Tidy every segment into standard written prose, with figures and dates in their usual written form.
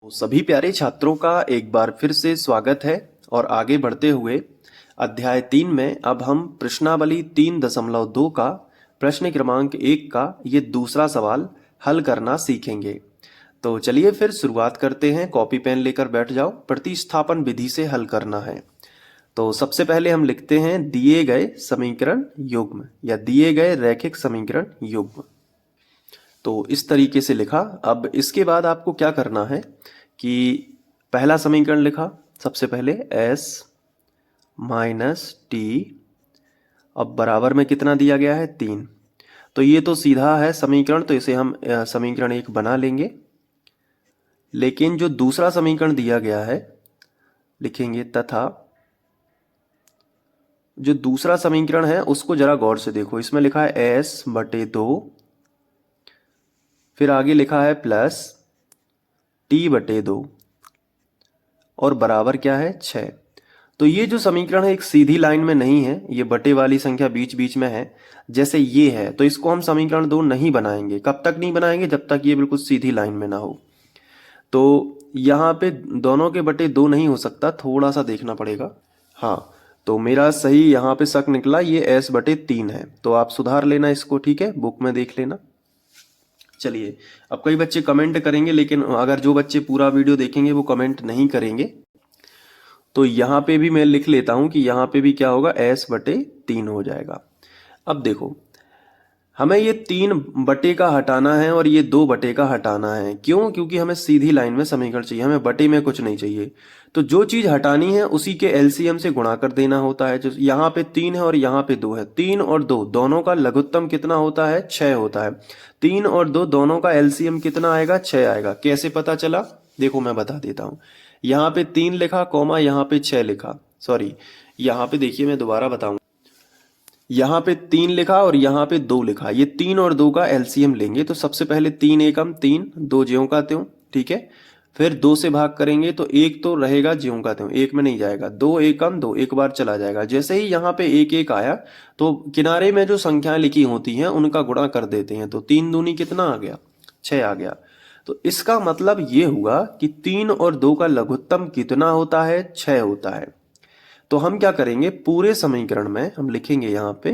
सभी प्यारे छात्रों का एक बार फिर से स्वागत है और आगे बढ़ते हुए अध्याय 3 में अब हम प्रश्नावली 3.2 का प्रश्न क्रमांक 1 का ये दूसरा सवाल हल करना सीखेंगे। तो चलिए फिर शुरुआत करते हैं। कॉपी पेन लेकर बैठ जाओ। प्रतिस्थापन विधि से हल करना है। तो सबसे पहले हम लिखते हैं दिए गए समीकरण युग्म या दिए गए रैखिक समीकरण युग्म। तो इस तरीके से लिखा। अब इसके बाद आपको क्या करना है कि पहला समीकरण लिखा सबसे पहले s माइनस टी, अब बराबर में कितना दिया गया है 3। तो ये तो सीधा है समीकरण, तो इसे हम समीकरण 1 बना लेंगे। लेकिन जो दूसरा समीकरण दिया गया है लिखेंगे तथा जो दूसरा समीकरण है उसको जरा गौर से देखो। इसमें लिखा है s/2, फिर आगे लिखा है प्लस t/2 और बराबर क्या है 6। तो ये जो समीकरण है एक सीधी लाइन में नहीं है, ये बटे वाली संख्या बीच बीच में है। जैसे ये है तो इसको हम समीकरण 2 नहीं बनाएंगे। कब तक नहीं बनाएंगे? जब तक ये बिल्कुल सीधी लाइन में ना हो। तो यहाँ पे दोनों के बटे 2 नहीं हो सकता, थोड़ा सा देखना पड़ेगा। हाँ, तो मेरा सही यहाँ पे शक निकला, ये s/3 है। तो आप सुधार लेना इसको, ठीक है, बुक में देख लेना। चलिए, अब कई बच्चे कमेंट करेंगे, लेकिन अगर जो बच्चे पूरा वीडियो देखेंगे वो कमेंट नहीं करेंगे। तो यहाँ पे भी मैं लिख लेता हूँ कि यहाँ पे भी क्या होगा, s/3 हो जाएगा। अब देखो, हमें ये 3 बटे का हटाना है और ये 2 बटे का हटाना है। क्यों? क्योंकि हमें सीधी लाइन में समीकरण चाहिए, हमें बटे में कुछ नहीं चाहिए। तो जो चीज हटानी है उसी के एलसीएम से गुणा कर देना होता है। जो यहाँ पे 3 है और यहाँ पे 2 है, 3 और 2 दोनों का लघुत्तम कितना होता है? 6 होता है। 3 और 2 दोनों का एलसीएम कितना आएगा? 6 आएगा। कैसे पता चला? देखो मैं बता देता हूँ। यहाँ पे 3 लिखा, कॉमा यहाँ पे 6 लिखा। सॉरी, यहाँ पे देखिए, मैं दोबारा बताऊंगा। यहाँ पे 3 लिखा और यहाँ पे 2 लिखा। ये 3 और 2 का एलसीएम लेंगे। तो सबसे पहले 3 एकम 3, 2 ज्यों का त्यों, ठीक है। फिर 2 से भाग करेंगे तो 1 तो रहेगा ज्यों का त्यों, 1 में नहीं जाएगा। 2 एकम 2, एक बार चला जाएगा। जैसे ही यहाँ पे 1 1 आया तो किनारे में जो संख्याएं लिखी होती हैं उनका गुणा कर देते हैं। तो 3 दूनी कितना आ गया? 6 आ गया। तो इसका मतलब ये हुआ कि 3 और 2 का लघुत्तम कितना होता है? 6 होता है। तो हम क्या करेंगे, पूरे समीकरण में हम लिखेंगे यहां पे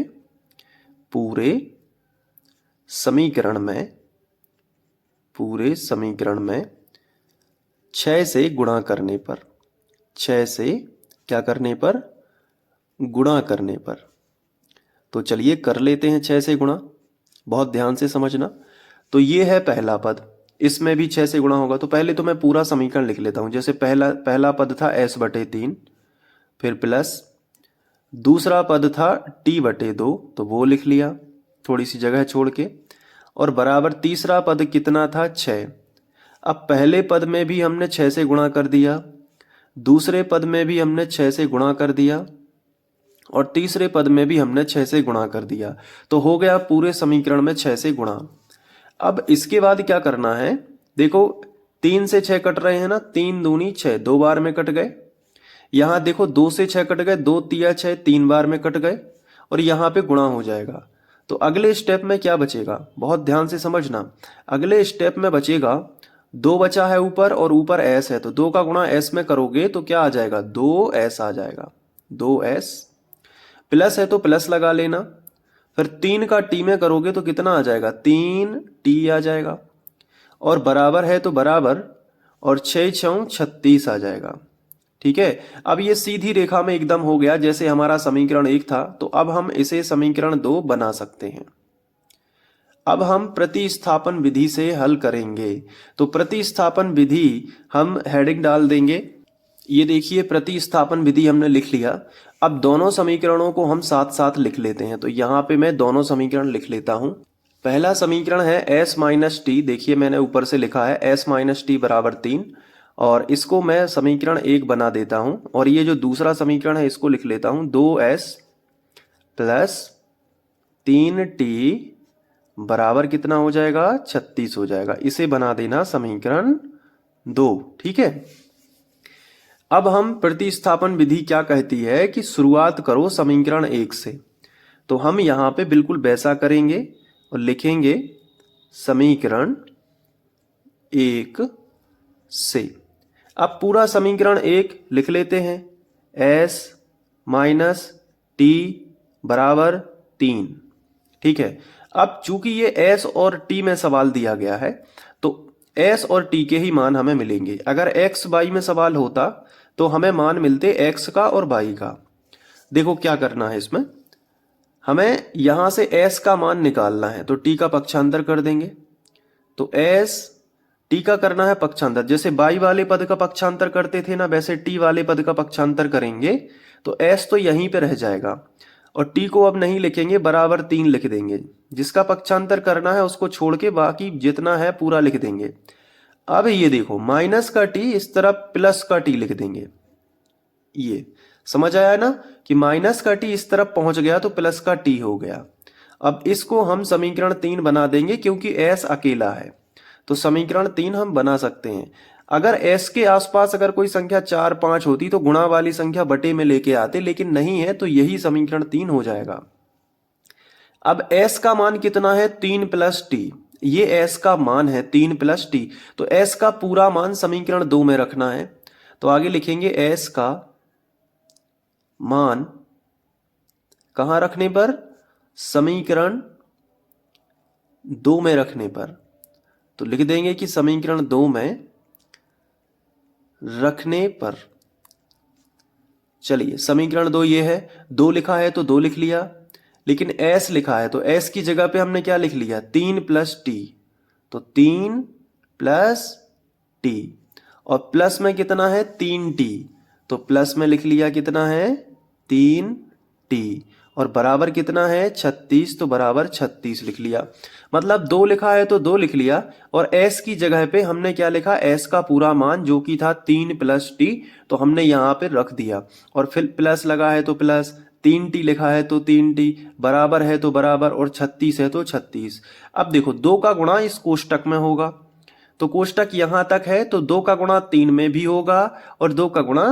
पूरे समीकरण में 6 से गुणा करने पर, 6 से क्या करने पर? गुणा करने पर। तो चलिए कर लेते हैं 6 से गुणा, बहुत ध्यान से समझना। तो ये है पहला पद, इसमें भी 6 से गुणा होगा। तो पहले तो मैं पूरा समीकरण लिख लेता हूं। जैसे पहला पद था s/3, फिर प्लस दूसरा पद था t/2, तो वो लिख लिया थोड़ी सी जगह छोड़ के, और बराबर तीसरा पद कितना था? 6। अब पहले पद में भी हमने 6 से गुणा कर दिया, दूसरे पद में भी हमने 6 से गुणा कर दिया, और तीसरे पद में भी हमने 6 से गुणा कर दिया। तो हो गया पूरे समीकरण में 6 से गुणा। अब इसके बाद क्या करना है? देखो 3 से 6 कट रहे हैं ना, 3 दूनी 6, 2 बार में कट गए। यहां देखो 2 से 6 कट गए, 2 तिया 6, 3 बार में कट गए, और यहां पे गुणा हो जाएगा। तो अगले स्टेप में क्या बचेगा? बहुत ध्यान से समझना। अगले स्टेप में बचेगा 2 बचा है ऊपर, और ऊपर s है, तो 2 का गुणा s में करोगे तो क्या आ जाएगा? 2s आ जाएगा। 2s प्लस है तो प्लस लगा लेना। फिर 3 का t में करोगे तो कितना आ जाएगा? 3t आ जाएगा। और बराबर है तो बराबर, और 6 6 36 आ जाएगा। ठीक है। अब ये सीधी रेखा में एकदम हो गया जैसे हमारा समीकरण 1 था। तो अब हम इसे समीकरण 2 बना सकते हैं। अब हम प्रतिस्थापन विधि से हल करेंगे। तो प्रतिस्थापन विधि हम हेडिंग डाल देंगे। ये देखिए, प्रतिस्थापन विधि हमने लिख लिया। अब दोनों समीकरणों को हम साथ साथ लिख लेते हैं। तो यहाँ पे मैं दोनों समीकरण लिख लेता हूं। पहला समीकरण है s-t, देखिए मैंने ऊपर से लिखा है s-t बराबर 3, और इसको मैं समीकरण 1 बना देता हूं। और ये जो दूसरा समीकरण है इसको लिख लेता हूं 2s प्लस 3t बराबर कितना हो जाएगा? 36 हो जाएगा। इसे बना देना समीकरण 2, ठीक है। अब हम प्रतिस्थापन विधि क्या कहती है कि शुरुआत करो समीकरण 1 से। तो हम यहां पे बिल्कुल वैसा करेंगे और लिखेंगे समीकरण 1 से। अब पूरा समीकरण 1 लिख लेते हैं, s माइनस टी बराबर 3। ठीक है, अब चूंकि ये s और t में सवाल दिया गया है तो s और t के ही मान हमें मिलेंगे। अगर x y में सवाल होता तो हमें मान मिलते x का और y का। देखो क्या करना है इसमें, हमें यहां से s का मान निकालना है तो t का पक्षांतर कर देंगे। तो s t का करना है पक्षांतर, जैसे y वाले पद का पक्षांतर करते थे ना वैसे t वाले पद का पक्षांतर करेंगे तो s तो यहीं पे रह जाएगा और t को अब नहीं लिखेंगे, बराबर 3 लिख देंगे। जिसका पक्षांतर करना है उसको छोड़ के बाकी जितना है पूरा लिख देंगे। अब ये देखो माइनस का t इस तरफ प्लस का t लिख देंगे। ये समझ आया ना कि माइनस का t इस तरफ पहुंच गया तो प्लस का t हो गया। अब इसको हम समीकरण 3 बना देंगे क्योंकि s अकेला है तो समीकरण 3 हम बना सकते हैं। अगर s के आसपास अगर कोई संख्या 4 5 होती तो गुणा वाली संख्या बटे में लेके आते, लेकिन नहीं है तो यही समीकरण 3 हो जाएगा। अब s का मान कितना है 3 प्लस टी, ये s का मान है 3 प्लस टी, तो s का पूरा मान समीकरण 2 में रखना है। तो आगे लिखेंगे s का मान कहां रखने पर, समीकरण 2 में रखने पर। तो लिख देंगे कि समीकरण 2 में रखने पर। चलिए समीकरण 2 ये है, 2 लिखा है तो 2 लिख लिया, लेकिन s लिखा है तो s की जगह पे हमने क्या लिख लिया 3 प्लस टी, तो 3 प्लस टी और प्लस में कितना है 3t, तो प्लस में लिख लिया कितना है 3t और बराबर कितना है 36, तो बराबर 36 लिख लिया। मतलब 2 लिखा है तो 2 लिख लिया और s की जगह पे हमने क्या लिखा, s का पूरा मान जो कि था 3 प्लस टी, तो हमने यहाँ पे रख दिया और फिर प्लस लगा है तो प्लस, 3t लिखा है तो 3t, बराबर है तो बराबर और 36 है तो 36। अब देखो 2 का गुणा इस कोष्टक में होगा तो कोष्टक यहां तक है तो 2 का गुणा 3 में भी होगा और 2 का गुणा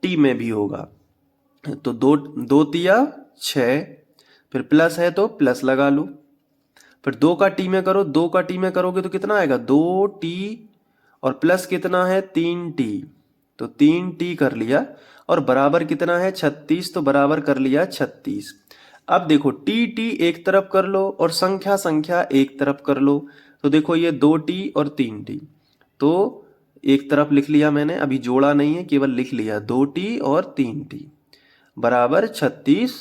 t में भी होगा। तो 2 तिया 6, फिर प्लस है तो प्लस लगा लो, फिर 2 का t में करो, 2 का t में करोगे तो कितना आएगा 2t और प्लस कितना है 3t, तो 3t कर लिया और बराबर कितना है 36, तो बराबर कर लिया 36। अब देखो टी एक तरफ कर लो और संख्या संख्या एक तरफ कर लो, तो देखो ये 2t और 3t, तो एक तरफ लिख लिया मैंने, अभी जोड़ा नहीं है केवल लिख लिया 2t और 3t बराबर 36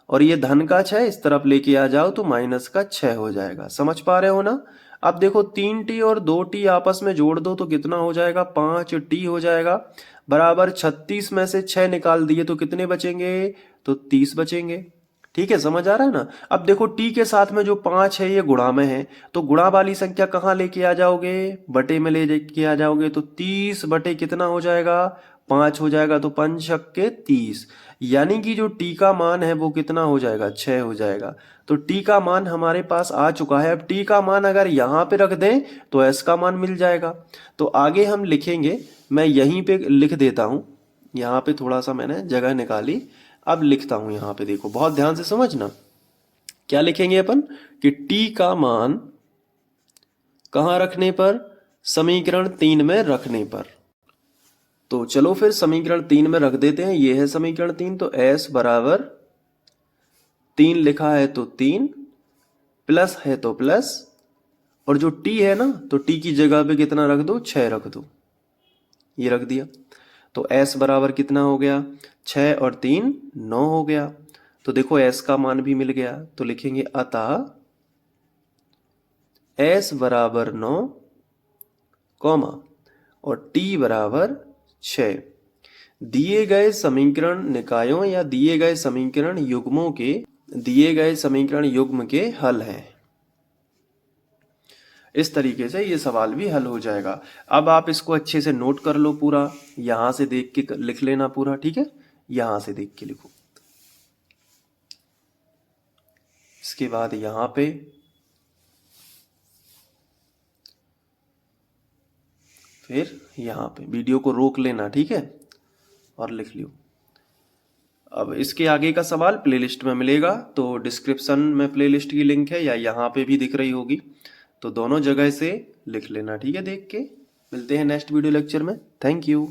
और ये धन का 6 इस तरफ लेके आ जाओ तो माइनस का 6 हो जाएगा। समझ पा रहे हो ना। अब देखो 3t और 2t आपस में जोड़ दो तो कितना हो जाएगा 5t हो जाएगा, बराबर 36 में से 6 निकाल दिए तो कितने बचेंगे, तो 30 बचेंगे। ठीक है, समझ आ रहा है ना। अब देखो t के साथ में जो 5 है ये गुणा में है तो गुणा वाली संख्या कहाँ लेके आ जाओगे, बटे में लेके आ जाओगे, तो 30 बटे कितना हो जाएगा 5 हो जाएगा, तो 5 छक्के 30, यानी कि जो t का मान है वो कितना हो जाएगा 6 हो जाएगा। तो t का मान हमारे पास आ चुका है। अब t का मान अगर यहाँ पे रख दें तो s का मान मिल जाएगा। तो आगे हम लिखेंगे, मैं यहीं पे लिख देता हूँ, यहाँ पे थोड़ा सा मैंने जगह निकाली, अब लिखता हूं यहां पे, देखो बहुत ध्यान से समझना। क्या लिखेंगे अपन कि t का मान कहां रखने पर, समीकरण 3 में रखने पर। तो चलो फिर समीकरण 3 में रख देते हैं, ये है समीकरण 3, तो s बराबर 3 लिखा है तो 3, प्लस है तो प्लस, और जो t है ना तो t की जगह पे कितना रख दो 6 रख दो, ये रख दिया। तो s बराबर कितना हो गया 6 और 3 9 हो गया। तो देखो s का मान भी मिल गया, तो लिखेंगे अतः s बराबर 9 कॉमा और t बराबर 6 दिए गए समीकरण निकायों या दिए गए समीकरण युग्मों के दिए गए समीकरण युग्म के हल हैं। इस तरीके से ये सवाल भी हल हो जाएगा। अब आप इसको अच्छे से नोट कर लो पूरा, यहां से देख के लिख लेना पूरा, ठीक है, यहां से देख के लिखो। इसके बाद यहां पे फिर यहां पे वीडियो को रोक लेना, ठीक है, और लिख लियो। अब इसके आगे का सवाल प्लेलिस्ट में मिलेगा, तो डिस्क्रिप्शन में प्लेलिस्ट की लिंक है या यहाँ पे भी दिख रही होगी, तो दोनों जगह से लिख लेना, ठीक है। देख के मिलते हैं नेक्स्ट वीडियो लेक्चर में। Thank you.